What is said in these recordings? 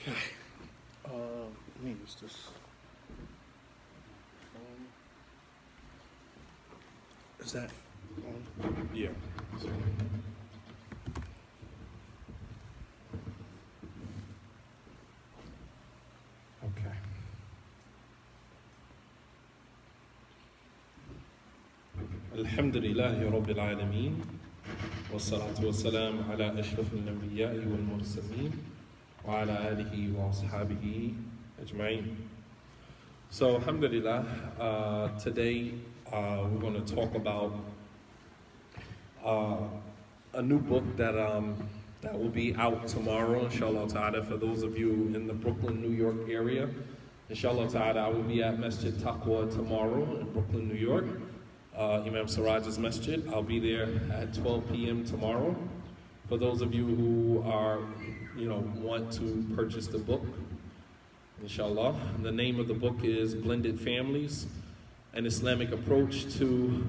Okay. Let me use this. Is that on? Yeah. Okay. Alhamdulillahi Rabbil Alameen. والصلاة والسلام على أشرف الأنبياء والمرسلين وعلى آله وأصحابه أجمعين. So, alhamdulillah, today we're going to talk about a new book that will be out tomorrow, inshallah ta'ala, for those of you in the Brooklyn, New York area. Inshallah ta'ala, I will be at Masjid Taqwa tomorrow in Brooklyn, New York. Imam Siraj's Masjid. I'll be there at 12 p.m. tomorrow. For those of you who are, want to purchase the book, inshallah. The name of the book is Blended Families, an Islamic Approach to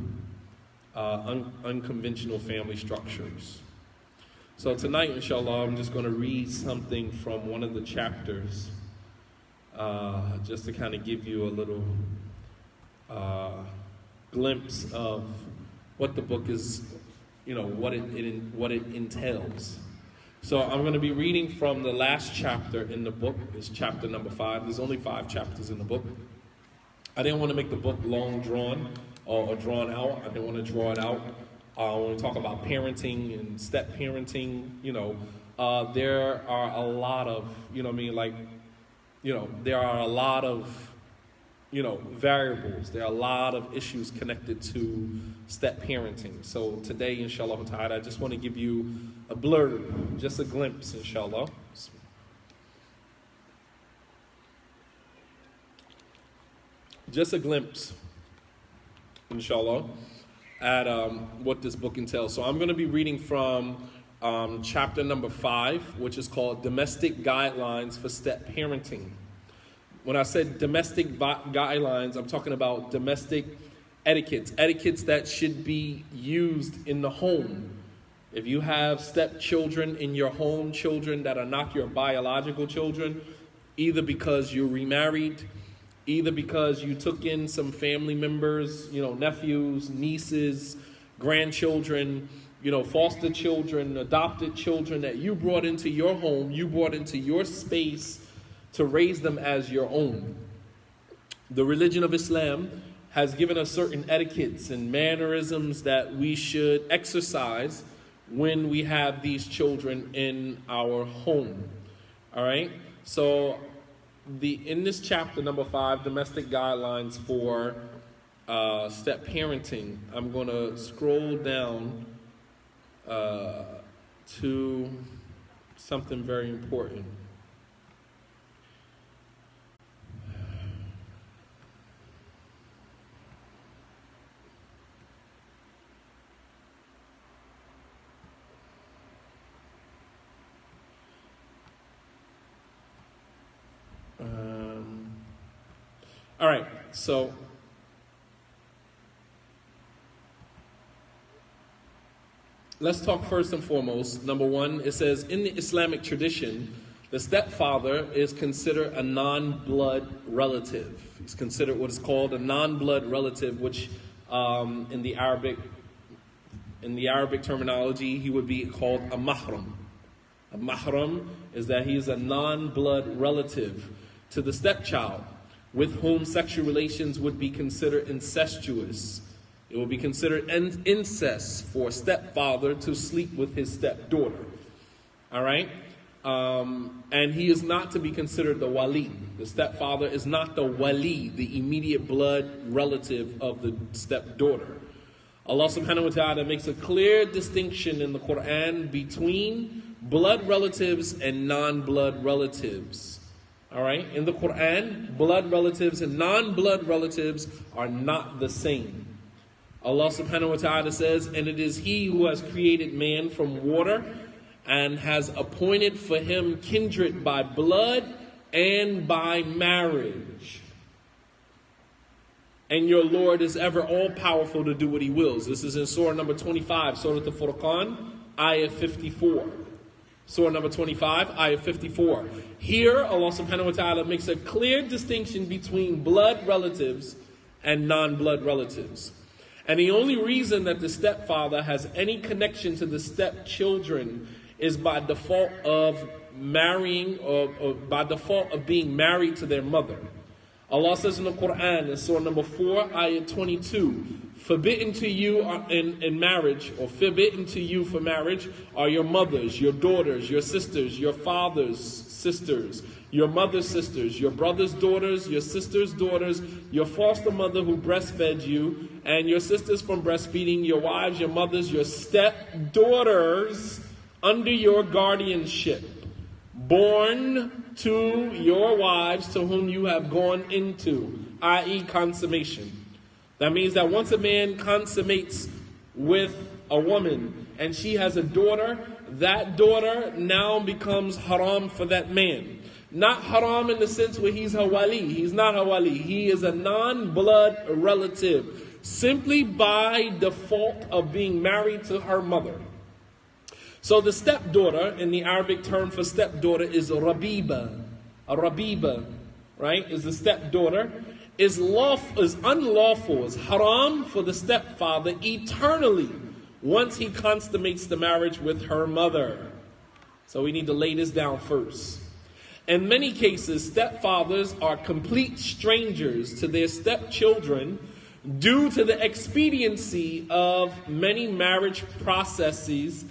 Unconventional Family Structures. So tonight, inshallah, I'm just going to read something from one of the chapters, just to kind of give you a little glimpse of what the book is, what it entails. So I'm going to be reading from the last chapter in the book. It's chapter number 5. There's only 5 chapters in the book. I didn't want to make the book long drawn or drawn out. I didn't want to draw it out. When we talk about parenting and step parenting, there are a lot of, there are a lot of variables. There are a lot of issues connected to step parenting. So today, inshallah ta'ala, I just want to give you a blurb, just a glimpse, inshallah. Just a glimpse, inshallah, at what this book entails. So I'm going to be reading from chapter number 5, which is called Domestic Guidelines for Step Parenting. When I said domestic guidelines, I'm talking about domestic etiquettes that should be used in the home. If you have stepchildren in your home, children that are not your biological children, either because you remarried, either because you took in some family members, nephews, nieces, grandchildren, foster children, adopted children that you brought into your home, you brought into your space to raise them as your own. The religion of Islam has given us certain etiquettes and mannerisms that we should exercise when we have these children in our home. All right? So in this chapter, number 5, Domestic Guidelines for Step Parenting, I'm going to scroll down to something very important. All right, so let's talk first and foremost. Number 1, it says, in the Islamic tradition, the stepfather is considered a non-blood relative. He's considered what is called a non-blood relative, which in the Arabic terminology, he would be called a mahram. A mahram is that he is a non-blood relative to the stepchild, with whom sexual relations would be considered incestuous. It would be considered incest for a stepfather to sleep with his stepdaughter. All right? And he is not to be considered the wali. The stepfather is not the wali, the immediate blood relative of the stepdaughter. Allah subhanahu wa ta'ala makes a clear distinction in the Quran between blood relatives and non-blood relatives. All right? In the Quran, blood relatives and non-blood relatives are not the same. Allah subhanahu wa ta'ala says, and it is He who has created man from water and has appointed for him kindred by blood and by marriage. And your Lord is ever all-powerful to do what He wills. This is in Surah number 25, Surah Al-Furqan, Ayah 54. Surah number 25, ayah 54. Here, Allah subhanahu wa ta'ala makes a clear distinction between blood relatives and non-blood relatives. And the only reason that the stepfather has any connection to the stepchildren is by default of marrying or by default of being married to their mother. Allah says in the Quran, in Surah number 4, ayah 22, forbidden to you in marriage, or forbidden to you for marriage, are your mothers, your daughters, your sisters, your father's sisters, your mother's sisters, your brother's daughters, your sister's daughters, your foster mother who breastfed you, and your sisters from breastfeeding, your wives, your mothers, your stepdaughters under your guardianship, born to your wives to whom you have gone into, i.e. consummation. That means that once a man consummates with a woman and she has a daughter, that daughter now becomes haram for that man. Not haram in the sense where he's her wali. He's not her wali. He is a non-blood relative, simply by default of being married to her mother. So the stepdaughter, in the Arabic term for stepdaughter, is rabiba. A rabiba, right, is the stepdaughter. Is unlawful, is haram for the stepfather eternally once he consummates the marriage with her mother. So we need to lay this down first. In many cases, stepfathers are complete strangers to their stepchildren due to the expediency of many marriage processes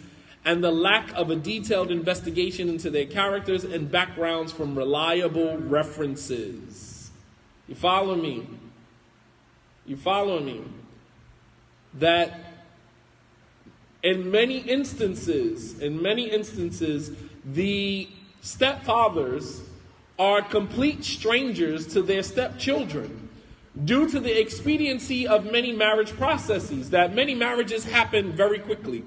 and the lack of a detailed investigation into their characters and backgrounds from reliable references. You follow me? You follow me? That in many instances, the stepfathers are complete strangers to their stepchildren due to the expediency of many marriage processes, that many marriages happen very quickly.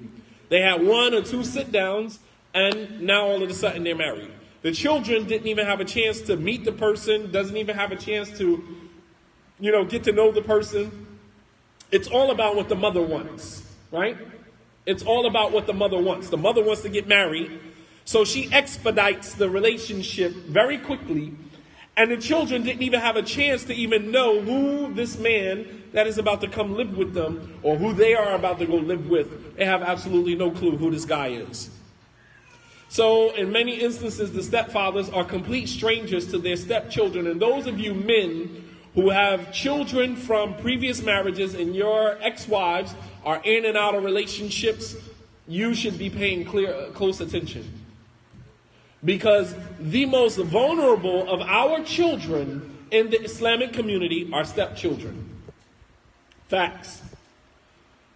They had 1 or 2 sit-downs, and now all of a sudden they're married. The children didn't even have a chance to meet the person, doesn't even have a chance to, get to know the person. It's all about what the mother wants, right? It's all about what the mother wants. The mother wants to get married, so she expedites the relationship very quickly, and the children didn't even have a chance to even know who this man that is about to come live with them, or who they are about to go live with. They have absolutely no clue who this guy is. So in many instances, the stepfathers are complete strangers to their stepchildren. And those of you men who have children from previous marriages and your ex-wives are in and out of relationships, you should be paying close attention. Because the most vulnerable of our children in the Islamic community are stepchildren. Facts.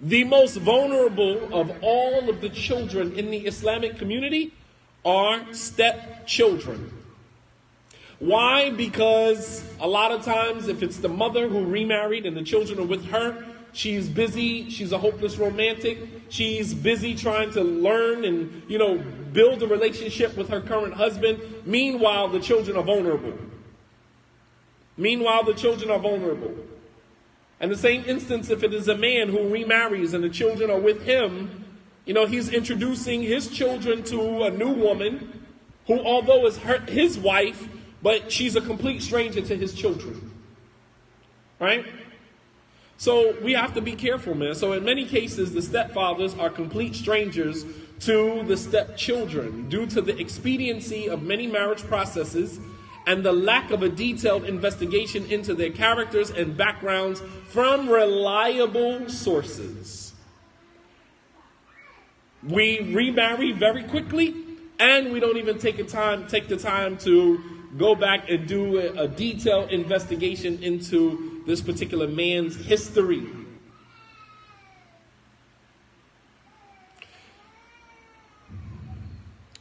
The most vulnerable of all of the children in the Islamic community are stepchildren. Why? Because a lot of times, if it's the mother who remarried and the children are with her, she's busy, she's a hopeless romantic, she's busy trying to learn and, build a relationship with her current husband. Meanwhile, the children are vulnerable. And the same instance, if it is a man who remarries and the children are with him, he's introducing his children to a new woman who, although is his wife, but she's a complete stranger to his children. Right? So we have to be careful, man. So in many cases, the stepfathers are complete strangers to the stepchildren due to the expediency of many marriage processes and the lack of a detailed investigation into their characters and backgrounds from reliable sources. We remarry very quickly, and we don't even take the time to go back and do a detailed investigation into this particular man's history.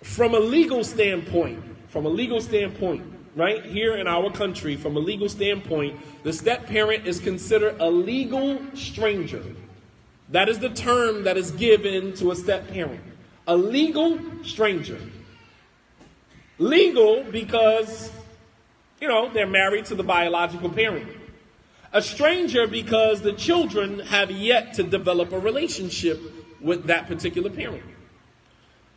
From a legal standpoint, right here in our country, from a legal standpoint, the step-parent is considered a legal stranger. That is the term that is given to a step-parent. A legal stranger. Legal because, they're married to the biological parent. A stranger because the children have yet to develop a relationship with that particular parent.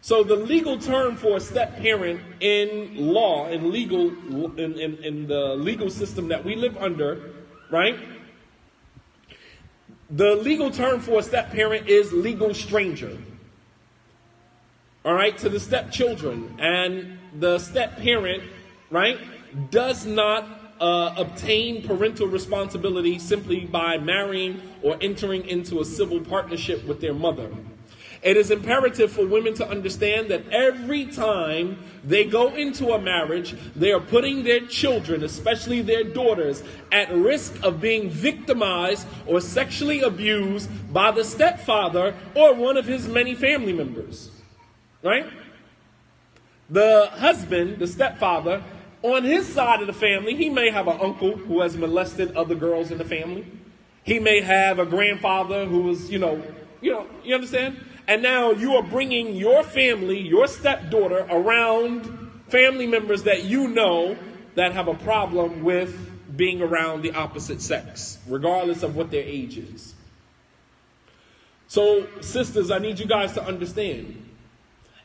So the legal term for a step-parent in law, in the legal system that we live under, right? The legal term for a step-parent is legal stranger. All right, to the stepchildren. And the step-parent, right, does not obtain parental responsibility simply by marrying or entering into a civil partnership with their mother. It is imperative for women to understand that every time they go into a marriage, they are putting their children, especially their daughters, at risk of being victimized or sexually abused by the stepfather or one of his many family members. Right? The husband, the stepfather, on his side of the family, he may have an uncle who has molested other girls in the family. He may have a grandfather who was, you understand? And now you are bringing your family, your stepdaughter, around family members that you know that have a problem with being around the opposite sex, regardless of what their age is. So, sisters, I need you guys to understand.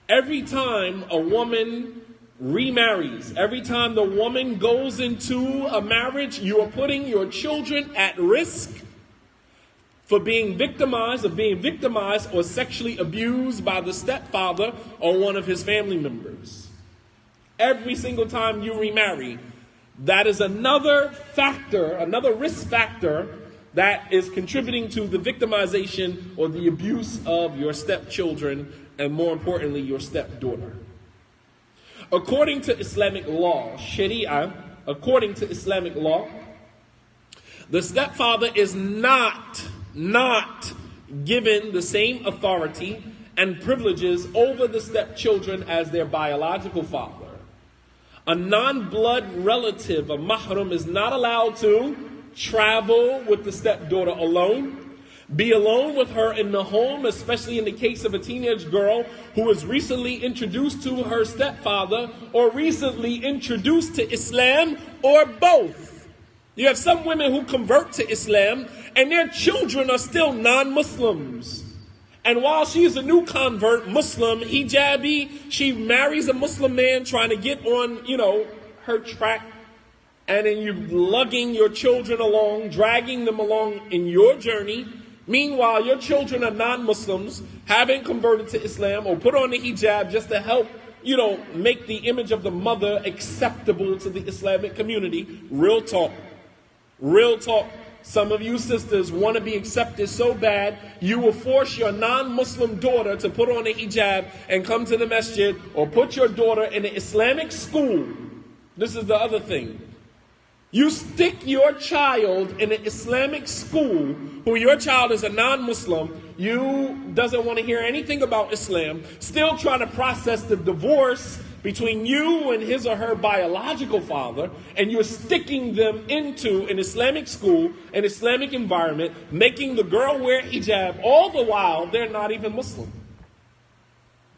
Every time a woman remarries, every time the woman goes into a marriage, you are putting your children at risk for being victimized or sexually abused by the stepfather or one of his family members. Every single time you remarry, that is another factor, another risk factor that is contributing to the victimization or the abuse of your stepchildren and, more importantly, your stepdaughter. According to Islamic law, Sharia, according to Islamic law, the stepfather is not given the same authority and privileges over the stepchildren as their biological father. A non-blood relative, a mahram, is not allowed to travel with the stepdaughter alone, be alone with her in the home, especially in the case of a teenage girl who was recently introduced to her stepfather or recently introduced to Islam, or both. You have some women who convert to Islam and their children are still non-Muslims. And while she is a new convert, Muslim, hijabi, she marries a Muslim man trying to get on, her track. And then you're lugging your children along, dragging them along in your journey. Meanwhile, your children are non-Muslims, haven't converted to Islam or put on the hijab just to help, make the image of the mother acceptable to the Islamic community. Real talk. Real talk. Some of you sisters want to be accepted so bad, you will force your non-Muslim daughter to put on a hijab and come to the masjid, or put your daughter in an Islamic school. This is the other thing. You stick your child in an Islamic school, who your child is a non-Muslim, you doesn't want to hear anything about Islam, still trying to process the divorce between you and his or her biological father, and you're sticking them into an Islamic school, an Islamic environment, making the girl wear hijab, all the while they're not even Muslim.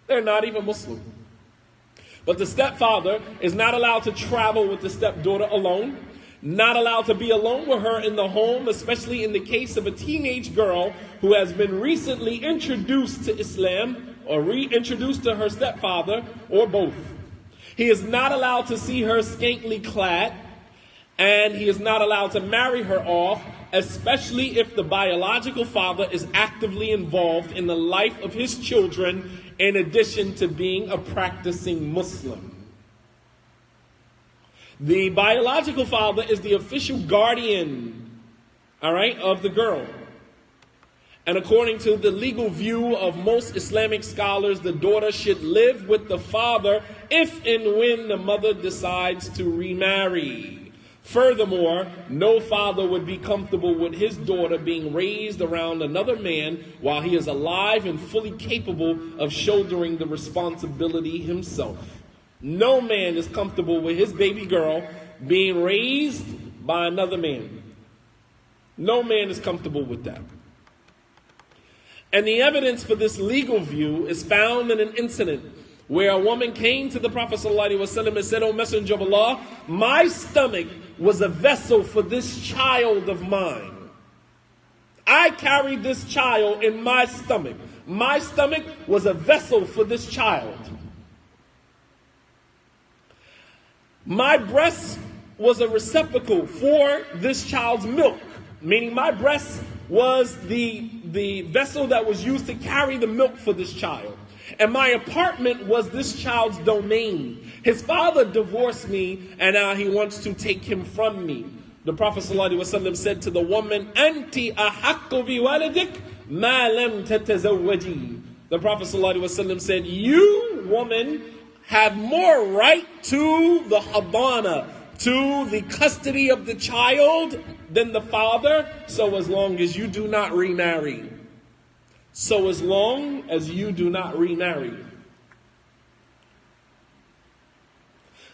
They're not even Muslim. But the stepfather is not allowed to travel with the stepdaughter alone, not allowed to be alone with her in the home, especially in the case of a teenage girl who has been recently introduced to Islam or reintroduced to her stepfather, or both. He is not allowed to see her scantily clad, and he is not allowed to marry her off, especially if the biological father is actively involved in the life of his children, in addition to being a practicing Muslim. The biological father is the official guardian, of the girl. And according to the legal view of most Islamic scholars, the daughter should live with the father if and when the mother decides to remarry. Furthermore, no father would be comfortable with his daughter being raised around another man while he is alive and fully capable of shouldering the responsibility himself. No man is comfortable with his baby girl being raised by another man. No man is comfortable with that. And the evidence for this legal view is found in an incident where a woman came to the Prophet ﷺ and said, "O Messenger of Allah, my stomach was a vessel for this child of mine. I carried this child in my stomach. My stomach was a vessel for this child. My breast was a receptacle for this child's milk, meaning my breast was the vessel that was used to carry the milk for this child. And my apartment was this child's domain. His father divorced me, and now he wants to take him from me. The Prophet ﷺ said to the woman, Anti ahaqqu bi waladik ma lam tatazawwaji. The Prophet ﷺ said, you, woman, have more right to the hadana, to the custody of the child than the father, so as long as you do not remarry. So as long as you do not remarry.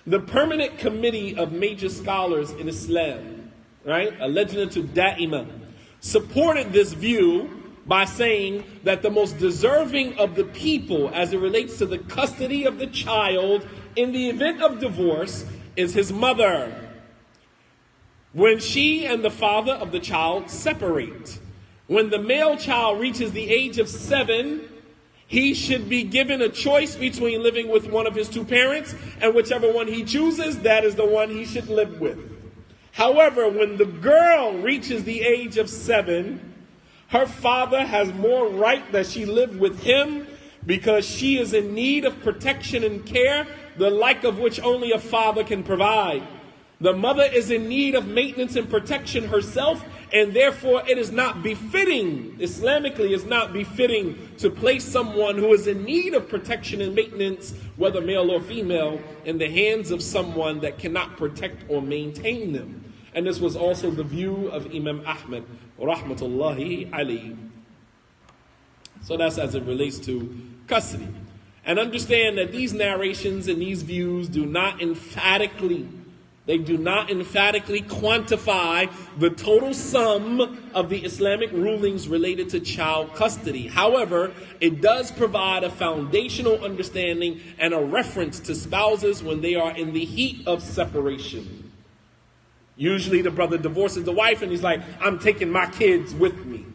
The Permanent Committee of Major Scholars in Islam, right, a Lajnatu Da'ima, supported this view by saying that the most deserving of the people as it relates to the custody of the child in the event of divorce is his mother. When she and the father of the child separate. When the male child reaches the age of 7, he should be given a choice between living with one of his two parents, and whichever one he chooses, that is the one he should live with. However, when the girl reaches the age of 7, her father has more right that she live with him because she is in need of protection and care, the like of which only a father can provide. The mother is in need of maintenance and protection herself, and therefore it is not befitting, Islamically it's not befitting to place someone who is in need of protection and maintenance, whether male or female, in the hands of someone that cannot protect or maintain them. And this was also the view of Imam Ahmad, rahmatullahi alayhi. So that's as it relates to custody. And understand that these narrations and these views do not emphatically quantify the total sum of the Islamic rulings related to child custody. However, it does provide a foundational understanding and a reference to spouses when they are in the heat of separation. Usually the brother divorces the wife and he's like, I'm taking my kids with me.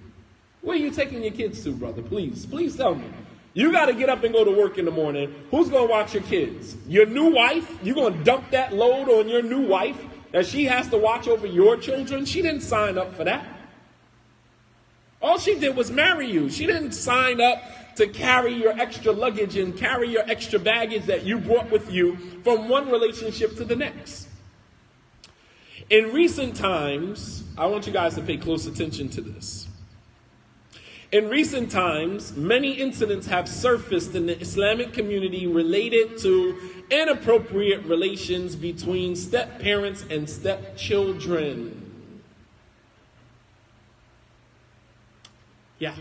Where are you taking your kids to, brother? Please tell me. You got to get up and go to work in the morning. Who's going to watch your kids? Your new wife? You're going to dump that load on your new wife that she has to watch over your children? She didn't sign up for that. All she did was marry you. She didn't sign up to carry your extra luggage and carry your extra baggage that you brought with you from one relationship to the next. In recent times, I want you guys to pay close attention to this. In recent times, many incidents have surfaced in the Islamic community related to inappropriate relations between step-parents and stepchildren. Yeah.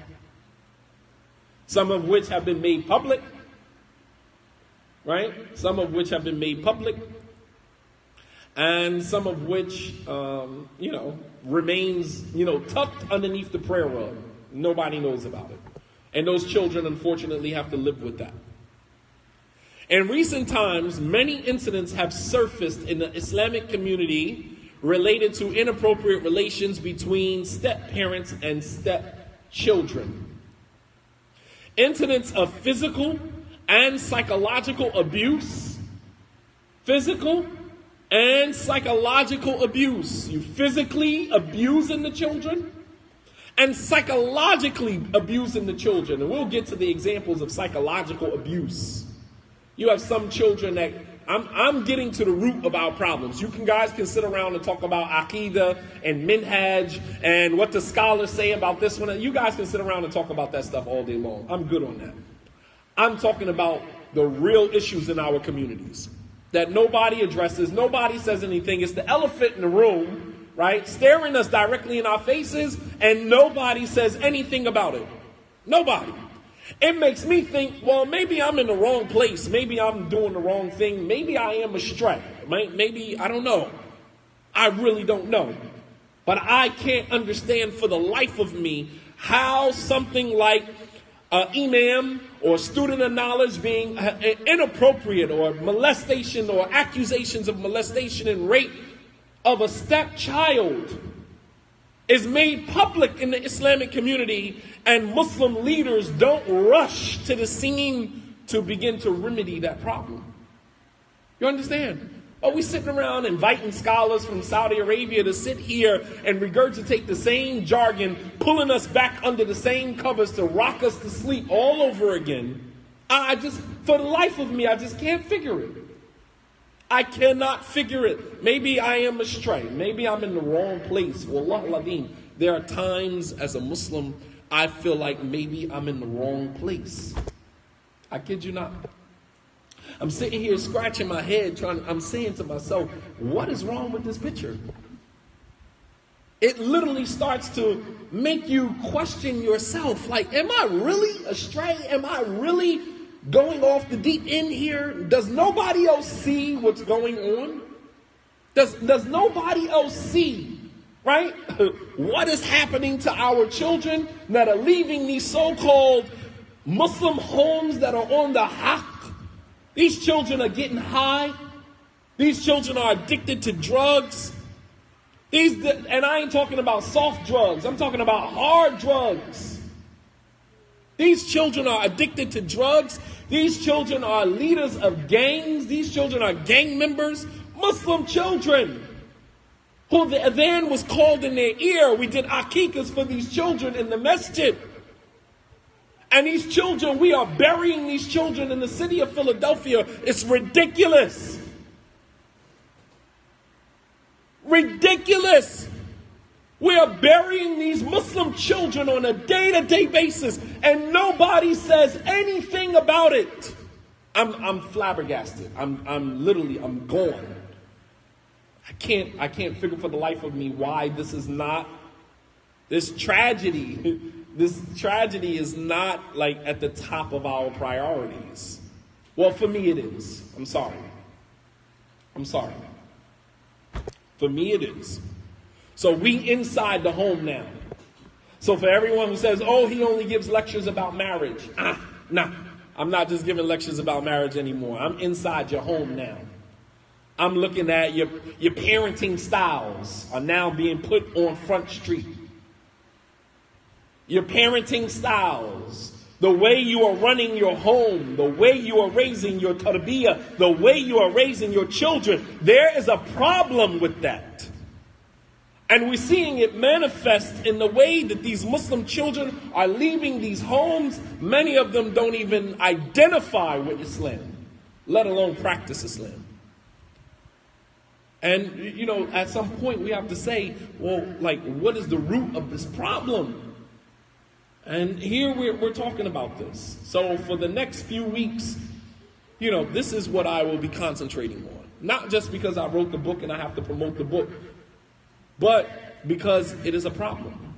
Some of which have been made public. Right? Some of which have been made public. And some of which, remains, tucked underneath the prayer rug. Nobody knows about it. And those children, unfortunately, have to live with that. In recent times, many incidents have surfaced in the Islamic community related to inappropriate relations between step-parents and step-children. Incidents of physical and psychological abuse. Physical and psychological abuse. You physically abusing the children and psychologically abusing the children. And we'll get to the examples of psychological abuse. You have some children that, I'm getting to the root of our problems. You guys can sit around and talk about Aqidah and Minhaj and what the scholars say about this one. You guys can sit around and talk about that stuff all day long. I'm good on that. I'm talking about the real issues in our communities that nobody addresses, nobody says anything. It's the elephant in the room, right? Staring us directly in our faces, and nobody says anything about it. Nobody. It makes me think, well, maybe I'm in the wrong place. Maybe I'm doing the wrong thing. Maybe I am astray. Maybe, I don't know. I really don't know. But I can't understand for the life of me how something like imam or student of knowledge being inappropriate or molestation or accusations of molestation and rape of a stepchild is made public in the Islamic community, and Muslim leaders don't rush to the scene to begin to remedy that problem. You understand? Are we sitting around inviting scholars from Saudi Arabia to sit here and regurgitate the same jargon, pulling us back under the same covers to rock us to sleep all over again? I just, for the life of me, I just can't figure it. I cannot figure it. Maybe I am astray. Maybe I'm in the wrong place. Wallah al-Azim. There are times as a Muslim, I feel like maybe I'm in the wrong place. I kid you not. I'm sitting here scratching my head, I'm saying to myself, what is wrong with this picture? It literally starts to make you question yourself. Like, am I really astray? Am I really going off the deep end here? Does nobody else see what's going on? Does nobody else see, right, what is happening to our children that are leaving these so-called Muslim homes that are on the haqq? These children are getting high. These children are addicted to drugs. And I ain't talking about soft drugs. I'm talking about hard drugs. These children are addicted to drugs. These children are leaders of gangs. These children are gang members. Muslim children who the adhan was called in their ear. We did aqiqahs for these children in the masjid. And these children, we are burying these children in the city of Philadelphia. It's ridiculous. Ridiculous. We are burying these Muslim children on a day-to-day basis, and nobody says anything about it. I'm flabbergasted. I'm gone. I can't figure for the life of me why this tragedy is not like at the top of our priorities. Well, for me it is. I'm sorry. For me it is. So we inside the home now. So for everyone who says, oh, he only gives lectures about marriage. Nah, I'm not just giving lectures about marriage anymore. I'm inside your home now. I'm looking at your parenting styles are now being put on Front Street. Your parenting styles, the way you are running your home, the way you are raising your tarbiyah, the way you are raising your children, there is a problem with that. And we're seeing it manifest in the way that these Muslim children are leaving these homes. Many of them don't even identify with Islam, let alone practice Islam. And, at some point we have to say, well, what is the root of this problem? And here we're talking about this. So for the next few weeks, this is what I will be concentrating on. Not just because I wrote the book and I have to promote the book, but because it is a problem.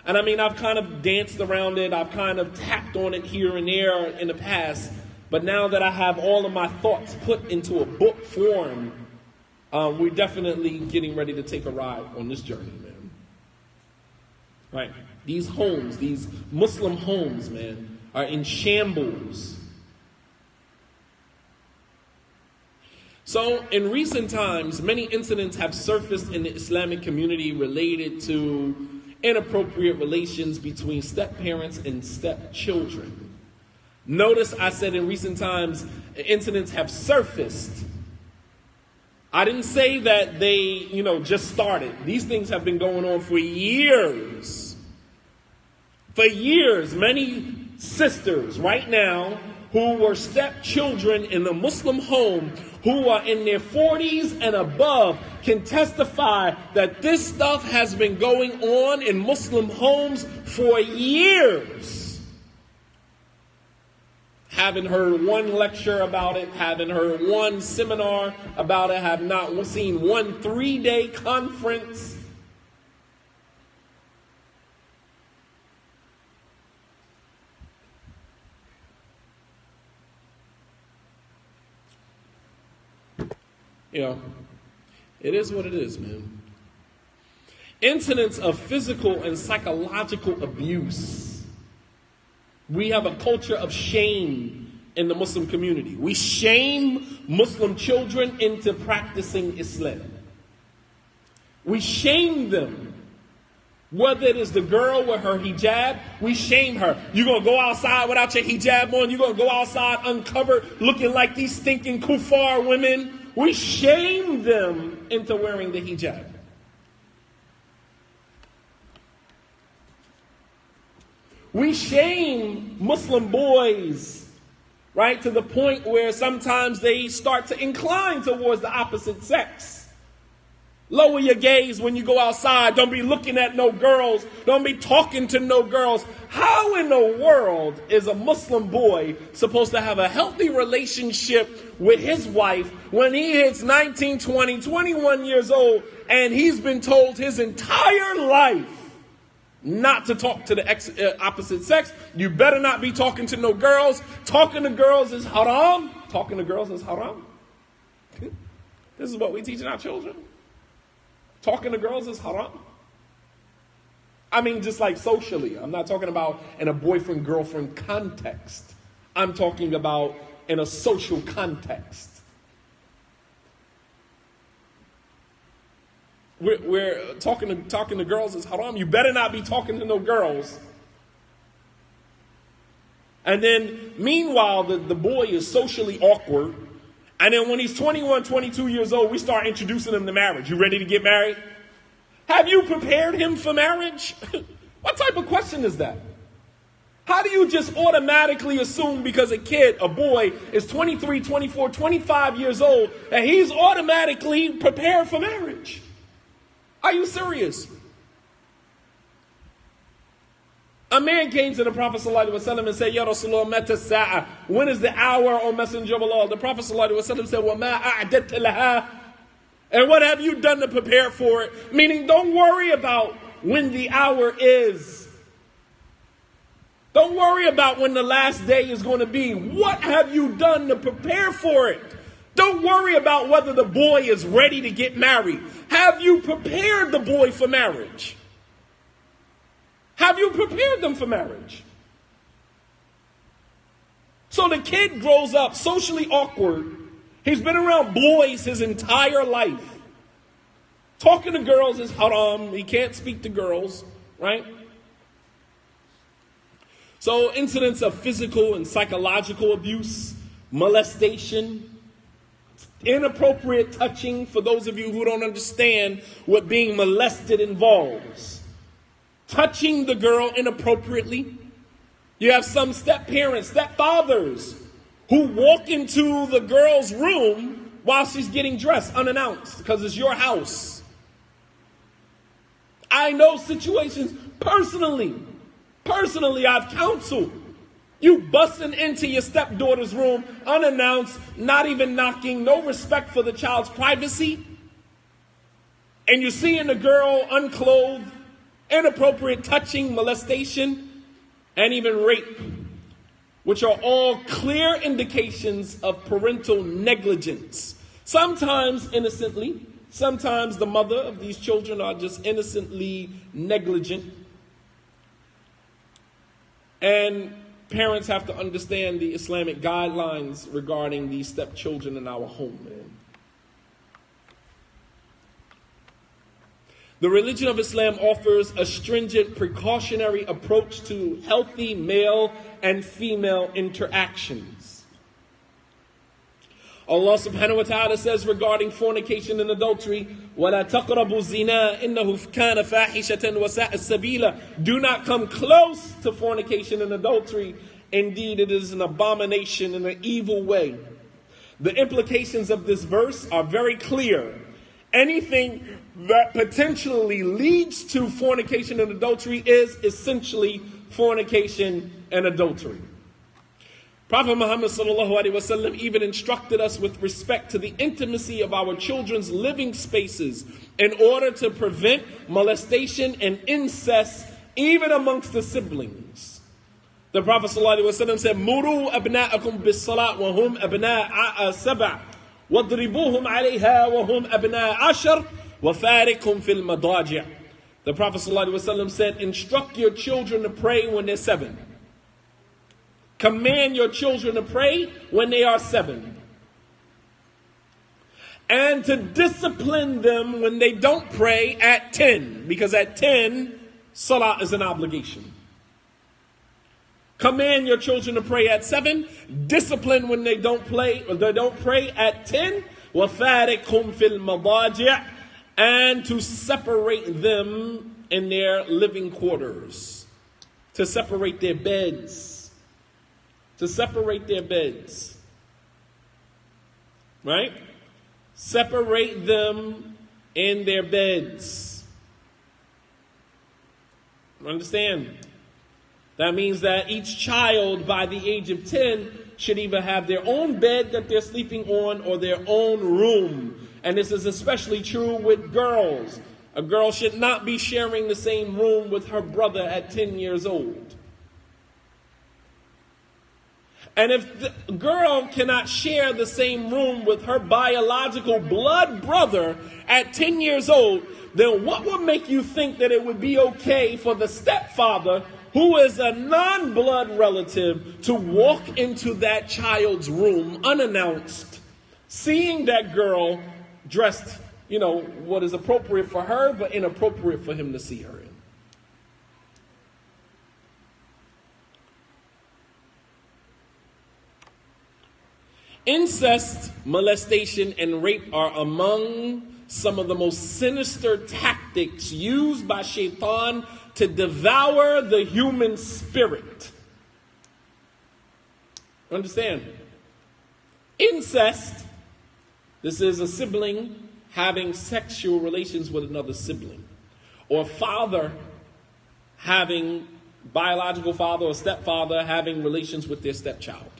And I mean, I've kind of danced around it. I've kind of tapped on it here and there in the past. But now that I have all of my thoughts put into a book form, we're definitely getting ready to take a ride on this journey, man. Right? These homes, these Muslim homes, man, are in shambles. So, in recent times, many incidents have surfaced in the Islamic community related to inappropriate relations between step-parents and step-children. Notice I said in recent times, incidents have surfaced. I didn't say that they, just started. These things have been going on for years. For years, many sisters right now who were stepchildren in the Muslim home, who are in their 40s and above, can testify that this stuff has been going on in Muslim homes for years. Haven't heard one lecture about it, haven't heard one seminar about it, have not seen one 3-day conference. It is what it is, man. Incidents of physical and psychological abuse. We have a culture of shame in the Muslim community. We shame Muslim children into practicing Islam. We shame them Whether it is the girl with her hijab, we shame her. You're going to go outside without your hijab on. You're going to go outside uncovered looking like these stinking kuffar women. We shame them into wearing the hijab. We shame Muslim boys, right, to the point where sometimes they start to incline towards the opposite sex. Lower your gaze when you go outside. Don't be looking at no girls. Don't be talking to no girls. How in the world is a Muslim boy supposed to have a healthy relationship with his wife when he hits 19, 20, 21 years old and he's been told his entire life not to talk to the opposite sex? You better not be talking to no girls. Talking to girls is haram. Talking to girls is haram. This is what we're teaching our children. Talking to girls is haram. I mean, just like socially. I'm not talking about in a boyfriend-girlfriend context. I'm talking about in a social context. We're talking to girls is haram. You better not be talking to no girls. And then, meanwhile, the boy is socially awkward. And then when he's 21, 22 years old, we start introducing him to marriage. You ready to get married? Have you prepared him for marriage? What type of question is that? How do you just automatically assume because a kid, a boy, is 23, 24, 25 years old, that he's automatically prepared for marriage? Are you serious? A man came to the Prophet ﷺ and said, Ya Rasulullah, mata sa'a. When is the hour, O Messenger of Allah? The Prophet ﷺ said, Wa ma a'datta laha. And what have you done to prepare for it? Meaning, don't worry about when the hour is. Don't worry about when the last day is going to be. What have you done to prepare for it? Don't worry about whether the boy is ready to get married. Have you prepared the boy for marriage? Have you prepared them for marriage? So the kid grows up socially awkward. He's been around boys his entire life. Talking to girls is haram. He can't speak to girls, right? So incidents of physical and psychological abuse, molestation, inappropriate touching, for those of you who don't understand what being molested involves. Touching the girl inappropriately. You have some step-parents, stepfathers, who walk into the girl's room while she's getting dressed unannounced because it's your house. I know situations personally I've counseled. You busting into your stepdaughter's room unannounced, not even knocking, no respect for the child's privacy. And you're seeing the girl unclothed, inappropriate touching, molestation, and even rape, which are all clear indications of parental negligence. Sometimes innocently, sometimes the mother of these children are just innocently negligent. And parents have to understand the Islamic guidelines regarding these stepchildren in our home, man. The religion of Islam offers a stringent precautionary approach to healthy male and female interactions. Allah subhanahu wa ta'ala says regarding fornication and adultery, وَلَا تَقْرَبُوا الزِّنَا إِنَّهُ كَانَ فَاحِشَةً وَسَاءَ السَّبِيلَ. Do not come close to fornication and adultery. Indeed, it is an abomination and an evil way. The implications of this verse are very clear. Anything that potentially leads to fornication and adultery is essentially fornication and adultery. Prophet Muhammad ﷺ even instructed us with respect to the intimacy of our children's living spaces in order to prevent molestation and incest even amongst the siblings. The Prophet ﷺ said, Muru abna'akum bis-salat wa hum abna'a sab'a wadribuhum alayha wa hum abna'a ashar وَفَارِقْهُمْ فِي الْمَضَاجِعِ. The Prophet ﷺ said, instruct your children to pray when they're 7. Command your children to pray when they are 7. And to discipline them when they don't pray at 10. Because at 10, Salah is an obligation. Command your children to pray at 7. Discipline when they don't pray at 10. وَفَارِقْهُمْ فِي الْمَضَاجِعِ, and to separate them in their living quarters. To separate their beds. To separate their beds. Right? Separate them in their beds. Understand? That means that each child by the age of 10 should either have their own bed that they're sleeping on or their own room. And this is especially true with girls. A girl should not be sharing the same room with her brother at 10 years old. And if the girl cannot share the same room with her biological blood brother at 10 years old, then what would make you think that it would be okay for the stepfather, who is a non-blood relative, to walk into that child's room unannounced, seeing that girl dressed, what is appropriate for her, but inappropriate for him to see her in? Incest, molestation, and rape are among some of the most sinister tactics used by Shaitan to devour the human spirit. Understand? Incest, this is a sibling having sexual relations with another sibling, or biological father or stepfather having relations with their stepchild.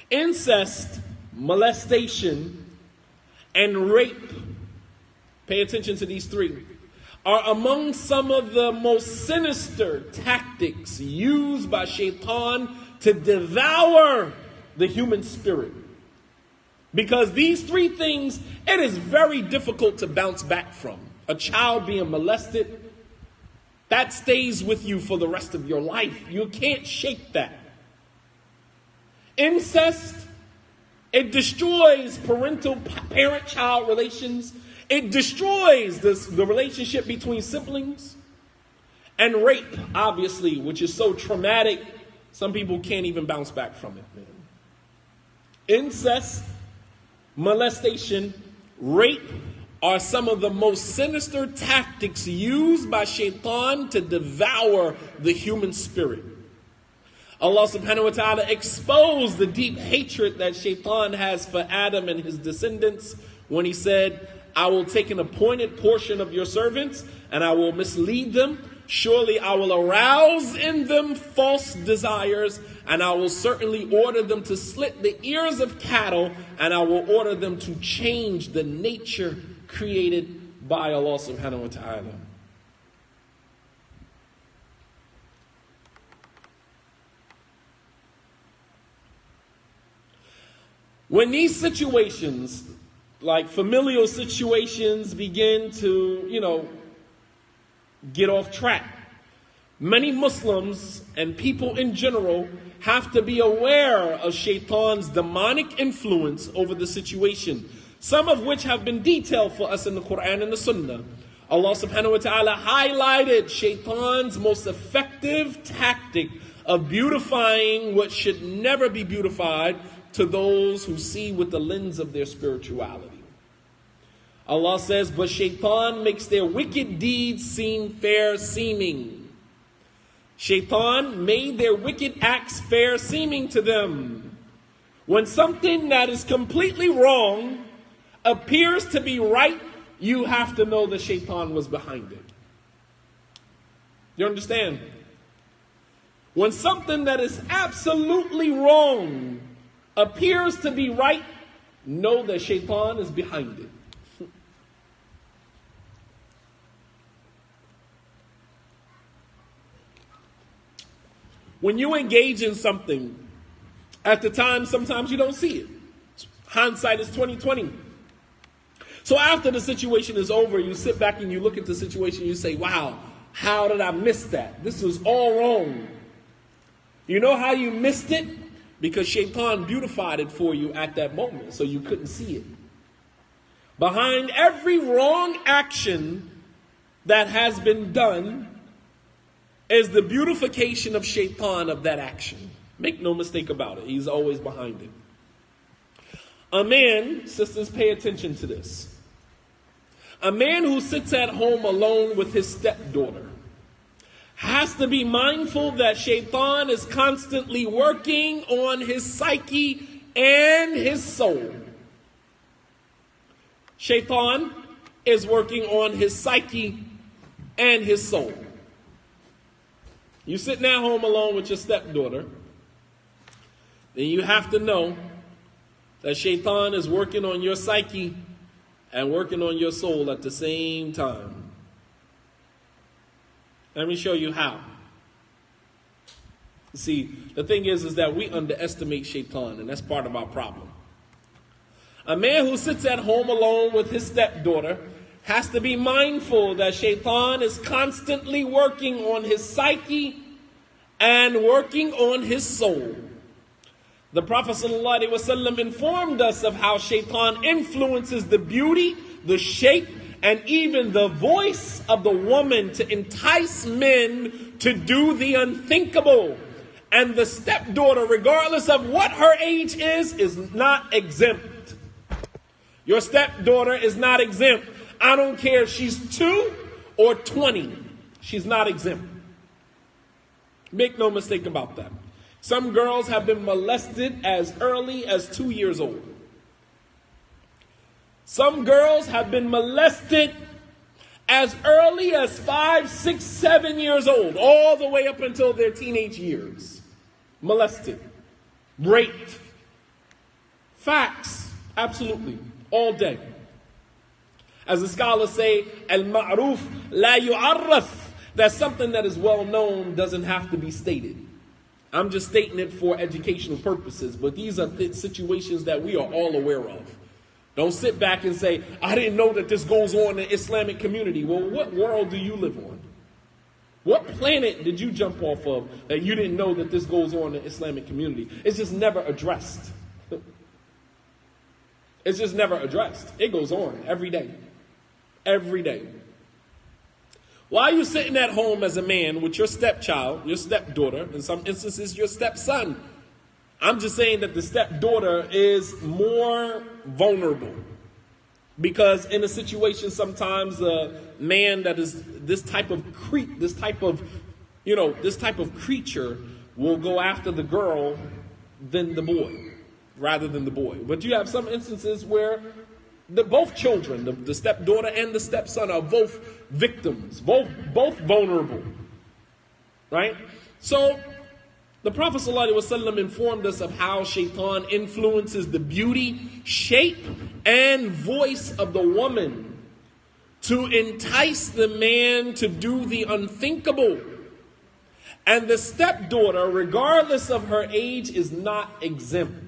Incest, molestation, and rape, pay attention to these three, are among some of the most sinister tactics used by Shaitan to devour the human spirit. Because these three things, it is very difficult to bounce back from. A child being molested, that stays with you for the rest of your life. You can't shake that. Incest, it destroys parent-child relations. It destroys the relationship between siblings. And rape, obviously, which is so traumatic, some people can't even bounce back from it, man. Incest, molestation, rape are some of the most sinister tactics used by Shaitan to devour the human spirit. Allah subhanahu wa ta'ala exposed the deep hatred that Shaitan has for Adam and his descendants when he said, I will take an appointed portion of your servants and I will mislead them. Surely I will arouse in them false desires, and I will certainly order them to slit the ears of cattle, and I will order them to change the nature created by Allah subhanahu wa ta'ala. When these situations, like familial situations, begin to, get off track, many Muslims and people in general have to be aware of Shaitan's demonic influence over the situation, some of which have been detailed for us in the Quran and the Sunnah. Allah subhanahu wa ta'ala highlighted Shaitan's most effective tactic of beautifying what should never be beautified to those who see with the lens of their spirituality. Allah says, but Shaitan makes their wicked deeds seem fair seeming. Shaitan made their wicked acts fair seeming to them. When something that is completely wrong appears to be right, you have to know that Shaitan was behind it. You understand? When something that is absolutely wrong appears to be right, know that Shaitan is behind it. When you engage in something, at the time, sometimes you don't see it. Hindsight is 20/20. So after the situation is over, you sit back and you look at the situation and you say, wow, how did I miss that? This was all wrong. You know how you missed it? Because Shaitan beautified it for you at that moment, so you couldn't see it. Behind every wrong action that has been done, is the beautification of shaitan of that action. Make no mistake about it. He's always behind it. A man, sisters, pay attention to this. A man who sits at home alone with his stepdaughter has to be mindful that shaitan is constantly working on his psyche and his soul. Shaitan is working on his psyche and his soul. You're sitting at home alone with your stepdaughter, then you have to know that shaitan is working on your psyche and working on your soul at the same time. Let me show you how. See, the thing is that we underestimate shaitan, and that's part of our problem. A man who sits at home alone with his stepdaughter has to be mindful that shaitan is constantly working on his psyche and working on his soul. The Prophet ﷺ informed us of how shaitan influences the beauty, the shape, and even the voice of the woman to entice men to do the unthinkable. And the stepdaughter, regardless of what her age is not exempt. Your stepdaughter is not exempt. I don't care if she's 2 or 20. She's not exempt. Make no mistake about that. Some girls have been molested as early as 2 years old. Some girls have been molested as early as 5, 6, 7 years old, all the way up until their teenage years. Molested, raped. Facts, absolutely, all day. As the scholars say, al-ma'ruf la yu'arraf. That's something that is well known, doesn't have to be stated. I'm just stating it for educational purposes, but these are situations that we are all aware of. Don't sit back and say, I didn't know that this goes on in the Islamic community. Well, what world do you live on? What planet did you jump off of that you didn't know that this goes on in the Islamic community? It's just never addressed. It's just never addressed. It goes on every day. Every day. Why are you sitting at home as a man with your stepchild, your stepdaughter, in some instances your stepson? I'm just saying that the stepdaughter is more vulnerable. Because in a situation sometimes a man that is this type of creature will go after the girl than the boy, rather than the boy. But you have some instances where both children, the stepdaughter and the stepson, are both victims, both vulnerable. Right? So the Prophet ﷺ informed us of how shaitan influences the beauty, shape, and voice of the woman to entice the man to do the unthinkable. And the stepdaughter, regardless of her age, is not exempt.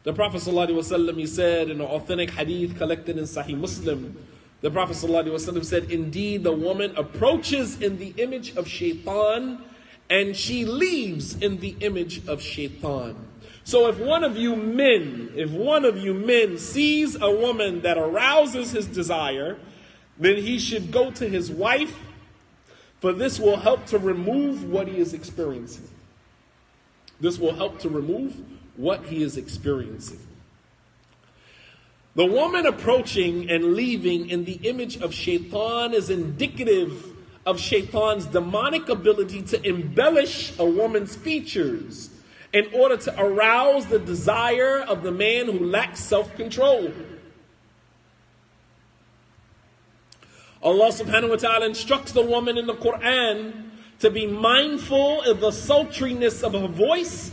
The Prophet ﷺ, he said in an authentic hadith collected in Sahih Muslim, the Prophet ﷺ said, indeed the woman approaches in the image of shaitan, and she leaves in the image of shaitan. So if one of you men sees a woman that arouses his desire, then he should go to his wife, for this will help to remove what he is experiencing. This will help to remove what he is experiencing. The woman approaching and leaving in the image of shaitan is indicative of shaitan's demonic ability to embellish a woman's features in order to arouse the desire of the man who lacks self-control. Allah subhanahu wa ta'ala instructs the woman in the Quran to be mindful of the sultriness of her voice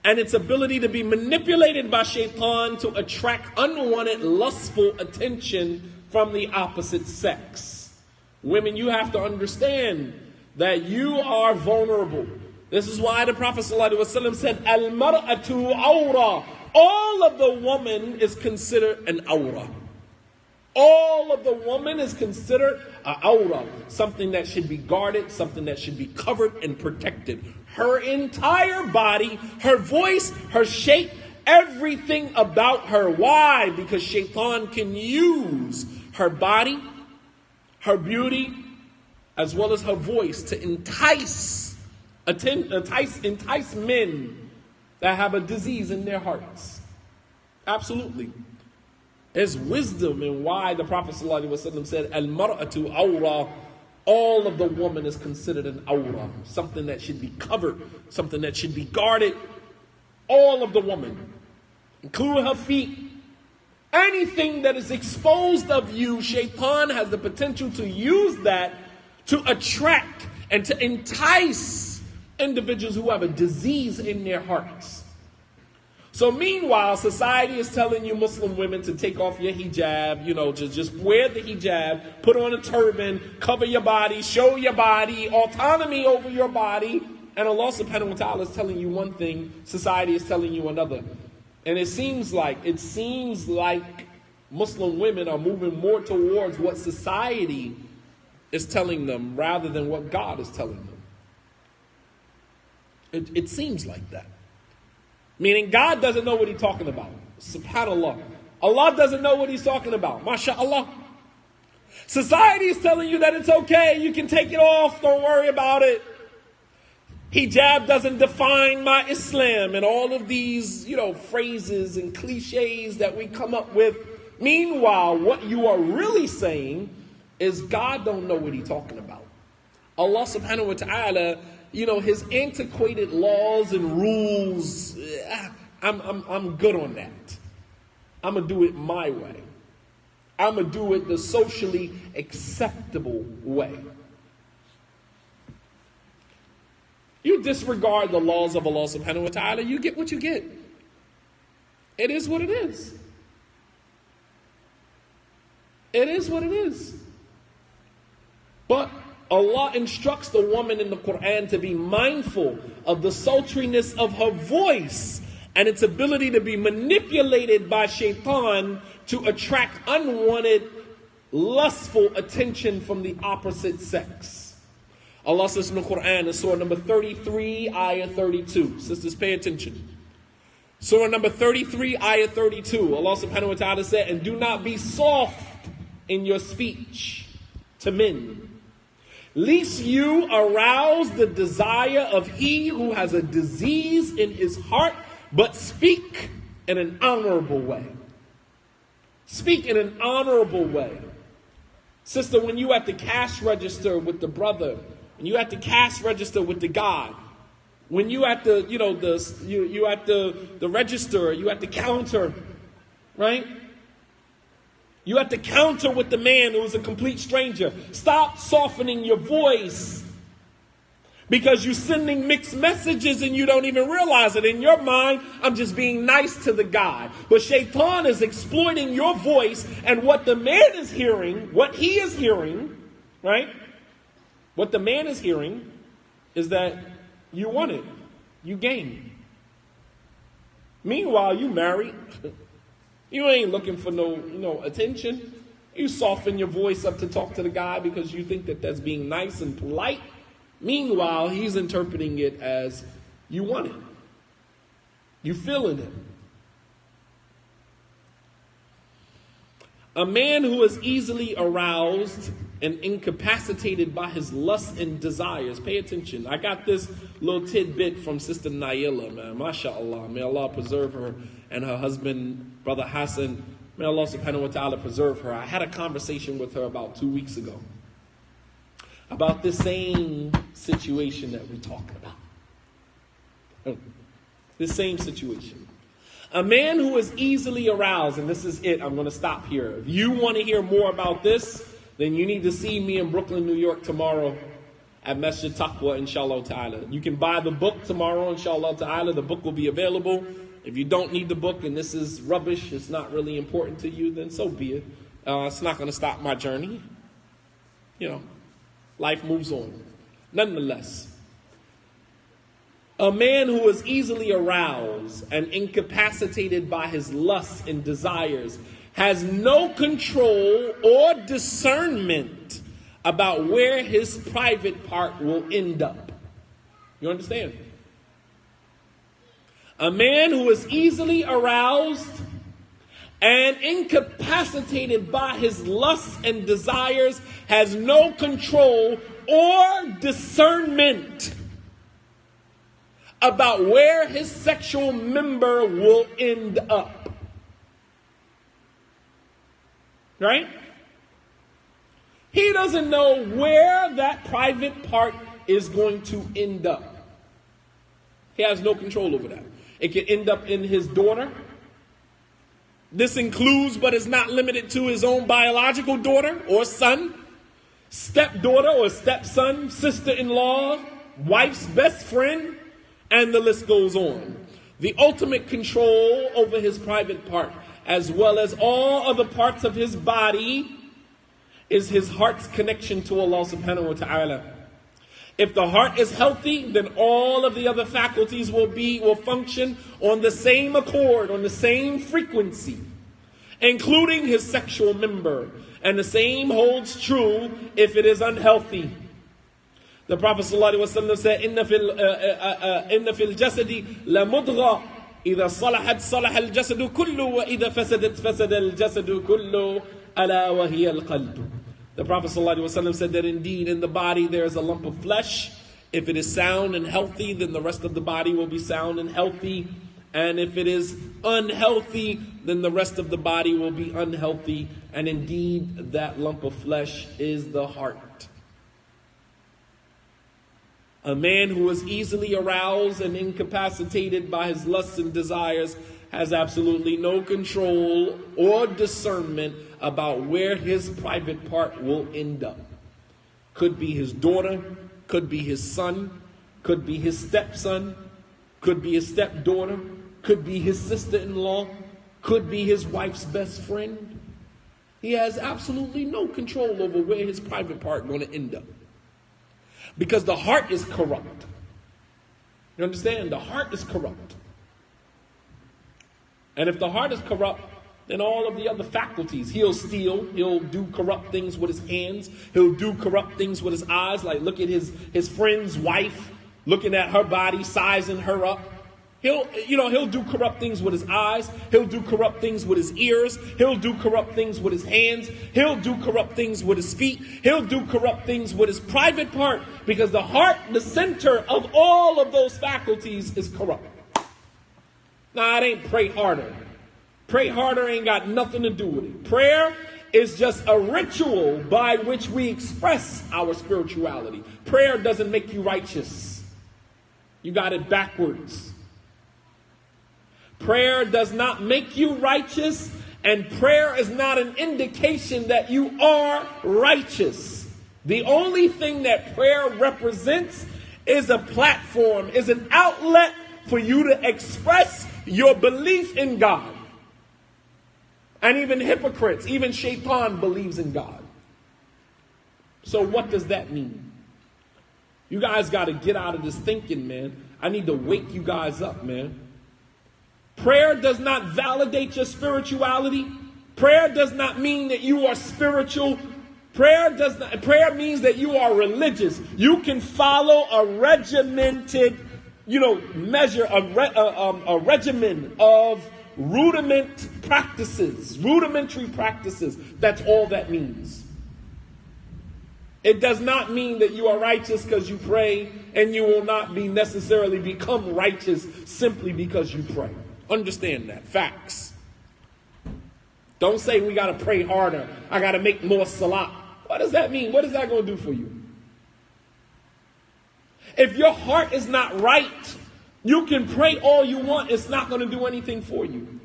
and its ability to be manipulated by shaitan to attract unwanted lustful attention from the opposite sex. Women, you have to understand that you are vulnerable. This is why the Prophet ﷺ said, Al-mar'atu awra. All of the woman is considered an awra. All of the woman is considered an awra. Something that should be guarded, something that should be covered and protected. Her entire body, her voice, her shape, everything about her. Why? Because shaitan can use her body, her beauty, as well as her voice to entice men that have a disease in their hearts. Absolutely. There's wisdom in why the Prophet ﷺ said, Al-mar'atu awra. All of the woman is considered an awra, something that should be covered, something that should be guarded. All of the woman, including her feet. Anything that is exposed of you, Shaitan has the potential to use that to attract and to entice individuals who have a disease in their hearts. So meanwhile, society is telling you Muslim women to take off your hijab, just wear the hijab, put on a turban, cover your body, show your body, autonomy over your body. And Allah subhanahu wa ta'ala is telling you one thing, society is telling you another. And it seems like Muslim women are moving more towards what society is telling them rather than what God is telling them. It seems like that. Meaning God doesn't know what he's talking about. SubhanAllah. Allah doesn't know what he's talking about. MashaAllah. Society is telling you that it's okay. You can take it off. Don't worry about it. Hijab doesn't define my Islam. And all of these, phrases and cliches that we come up with. Meanwhile, what you are really saying is God don't know what he's talking about. Allah subhanahu wa ta'ala, his antiquated laws and rules, I'm good on that. I'm going to do it my way. I'm going to do it the socially acceptable way. You disregard the laws of Allah subhanahu wa ta'ala, you get what you get. It is what it is. It is what it is. But Allah instructs the woman in the Quran to be mindful of the sultriness of her voice and its ability to be manipulated by Shaitan to attract unwanted, lustful attention from the opposite sex. Allah says in the Quran in Surah number 33, Ayah 32. Sisters, pay attention. Surah number 33, Ayah 32. Allah subhanahu wa ta'ala said, and do not be soft in your speech to men, lest you arouse the desire of he who has a disease in his heart, but speak in an honorable way. Speak in an honorable way. Sister, when you at the cash register with the brother, when you at the cash register with the guy, when you at the, you at the register, you at the counter, right? You at the counter with the man who is a complete stranger. Stop softening your voice because you're sending mixed messages and you don't even realize it. In your mind, I'm just being nice to the guy. But Shaitan is exploiting your voice, and what the man is hearing, what he is hearing, right? What the man is hearing is that you want it. You gain. Meanwhile, you married. You ain't looking for no attention. You soften your voice up to talk to the guy because you think that that's being nice and polite. Meanwhile, he's interpreting it as you want it. You feeling it. A man who is easily aroused and incapacitated by his lusts and desires. Pay attention. I got this little tidbit from Sister Naila, man. MashaAllah. May Allah preserve her and her husband, Brother Hassan. May Allah subhanahu wa ta'ala preserve her. I had a conversation with her about 2 weeks ago about this same situation that we're talking about. This same situation. A man who is easily aroused, and this is it, I'm going to stop here. If you want to hear more about this, then you need to see me in Brooklyn, New York tomorrow at Masjid Taqwa, inshallah ta'ala. You can buy the book tomorrow, inshallah ta'ala. The book will be available. If you don't need the book and this is rubbish, it's not really important to you, then so be it. It's not going to stop my journey. Life moves on. Nonetheless, a man who is easily aroused and incapacitated by his lusts and desires has no control or discernment about where his private part will end up. You understand? A man who is easily aroused and incapacitated by his lusts and desires has no control or discernment about where his sexual member will end up. Right? He doesn't know where that private part is going to end up. He has no control over that. It can end up in his daughter. This includes, but is not limited to, his own biological daughter or son, stepdaughter or stepson, sister-in-law, wife's best friend, and the list goes on. The ultimate control over his private part, as well as all other parts of his body, is his heart's connection to Allah subhanahu wa ta'ala. If the heart is healthy, then all of the other faculties will function on the same accord, on the same frequency, including his sexual member. And the same holds true if it is unhealthy. The Prophet ﷺ said, "Inna fil jasadi la mudgha, idha salahat salaha al jasadu kullu, wa idha fasadat fasada al jasadu kullu, ala wa hiya al qalb." The Prophet ﷺ said that indeed in the body there is a lump of flesh. If it is sound and healthy, then the rest of the body will be sound and healthy. And if it is unhealthy, then the rest of the body will be unhealthy. And indeed, that lump of flesh is the heart. A man who is easily aroused and incapacitated by his lusts and desires has absolutely no control or discernment about where his private part will end up. Could be his daughter, could be his son, could be his stepson, could be his stepdaughter, could be his sister-in-law, could be his wife's best friend. He has absolutely no control over where his private part is going to end up. Because the heart is corrupt. You understand? The heart is corrupt. And if the heart is corrupt, then all of the other faculties, he'll steal, he'll do corrupt things with his hands, he'll do corrupt things with his eyes, like look at his friend's wife, looking at her body, sizing her up. He'll do corrupt things with his eyes, he'll do corrupt things with his ears, he'll do corrupt things with his hands, he'll do corrupt things with his feet, he'll do corrupt things with his private part, because the heart, the center of all of those faculties, is corrupt. Nah, it ain't pray harder. Pray harder ain't got nothing to do with it. Prayer is just a ritual by which we express our spirituality. Prayer doesn't make you righteous. You got it backwards. Prayer does not make you righteous, and prayer is not an indication that you are righteous. The only thing that prayer represents is a platform, is an outlet for you to express your belief in God. And even hypocrites, even Shaitan believes in God. So what does that mean? You guys got to get out of this thinking, man. I need to wake you guys up, man. Prayer does not validate your spirituality. Prayer does not mean that you are spiritual. Prayer means that you are religious. You can follow a regimented, measure, a regimen of rudimentary practices. That's all that means. It does not mean that you are righteous because you pray, and you will not necessarily become righteous simply because you pray. Understand that. Facts. Don't say we got to pray harder. I got to make more salat. What does that mean? What is that going to do for you? If your heart is not right, you can pray all you want. It's not going to do anything for you.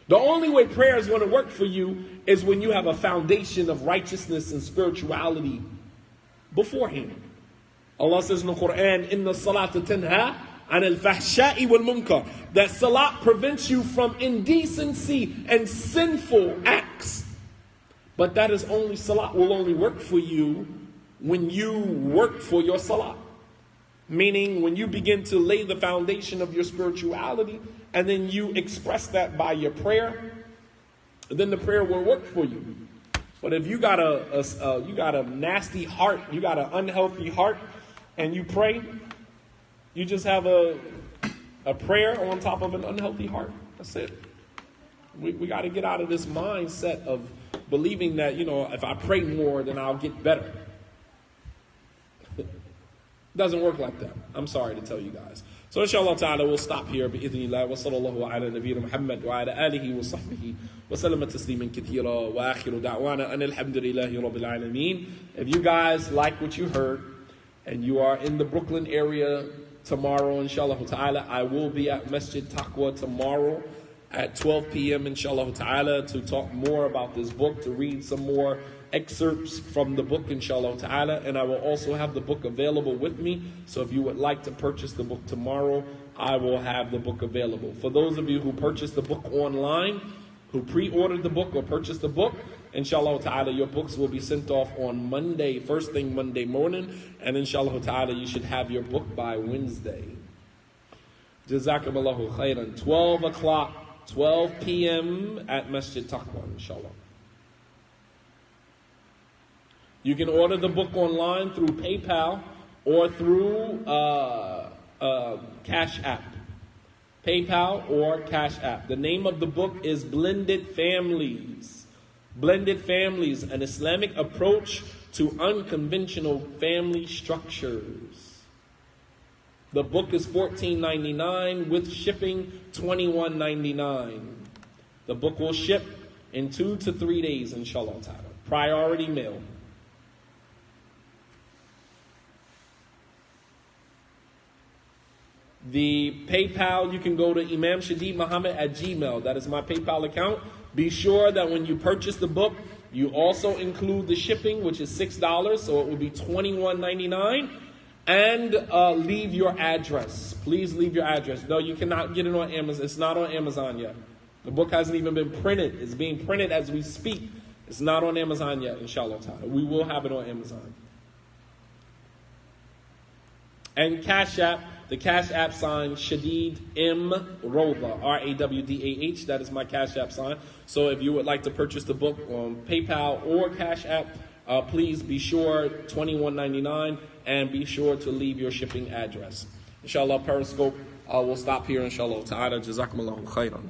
The only way prayer is going to work for you is when you have a foundation of righteousness and spirituality beforehand. Allah says in the Quran, "Inna salata tanha anil fahsha'i wal munkar." That salat prevents you from indecency and sinful acts. But that is only, salat will only work for you when you work for your salat. Meaning when you begin to lay the foundation of your spirituality and then you express that by your prayer, then the prayer will work for you. But if you got a nasty heart, you got an unhealthy heart, and you pray, you just have a prayer on top of an unhealthy heart. That's it. We got to get out of this mindset of believing that, if I pray more, then I'll get better. Doesn't work like that. I'm sorry to tell you guys. So inshallah ta'ala, we'll stop here. Bi'idhnillah. Wa sallallahu ala nabiyyina Muhammad wa ala alihi wa sahbihi wa sallama tasliman kathira wa akhiru da'wana anil hamdulillahi rabbil alameen. If you guys like what you heard and you are in the Brooklyn area tomorrow, inshallah ta'ala, I will be at Masjid Taqwa tomorrow at 12 p.m. inshallah ta'ala to talk more about this book, to read some more excerpts from the book inshallah ta'ala, and I will also have the book available with me. So if you would like to purchase the book tomorrow, I will have the book available. For those of you who purchased the book online, who pre-ordered the book or purchased the book, inshallah ta'ala, your books will be sent off on Monday, first thing Monday morning, and inshallah ta'ala, you should have your book by Wednesday. Jazakumullahu khairan. 12 o'clock, 12 p.m. at Masjid Taqwa, inshallah. You can order the book online through PayPal or through Cash App. PayPal or Cash App. The name of the book is Blended Families. Blended Families, an Islamic Approach to Unconventional Family Structures. The book is $14.99 with shipping $21.99. The book will ship in 2 to 3 days, inshallah ta'ala. Priority mail. The PayPal, you can go to Imam Shadeed Muhammad at Gmail. That is my PayPal account. Be sure that when you purchase the book, you also include the shipping, which is $6, so it will be $21.99. And leave your address. Please leave your address. No, you cannot get it on Amazon. It's not on Amazon yet. The book hasn't even been printed. It's being printed as we speak. It's not on Amazon yet, inshallah ta'ala. We will have it on Amazon. And Cash App, the Cash App sign, Shadeed M. Rawdah, R-A-W-D-A-H. That is my Cash App sign. So if you would like to purchase the book on PayPal or Cash App, please be sure, $21.99, and be sure to leave your shipping address. Inshallah, Periscope, we'll stop here, inshallah ta'ala. Jazakumullahu khairan.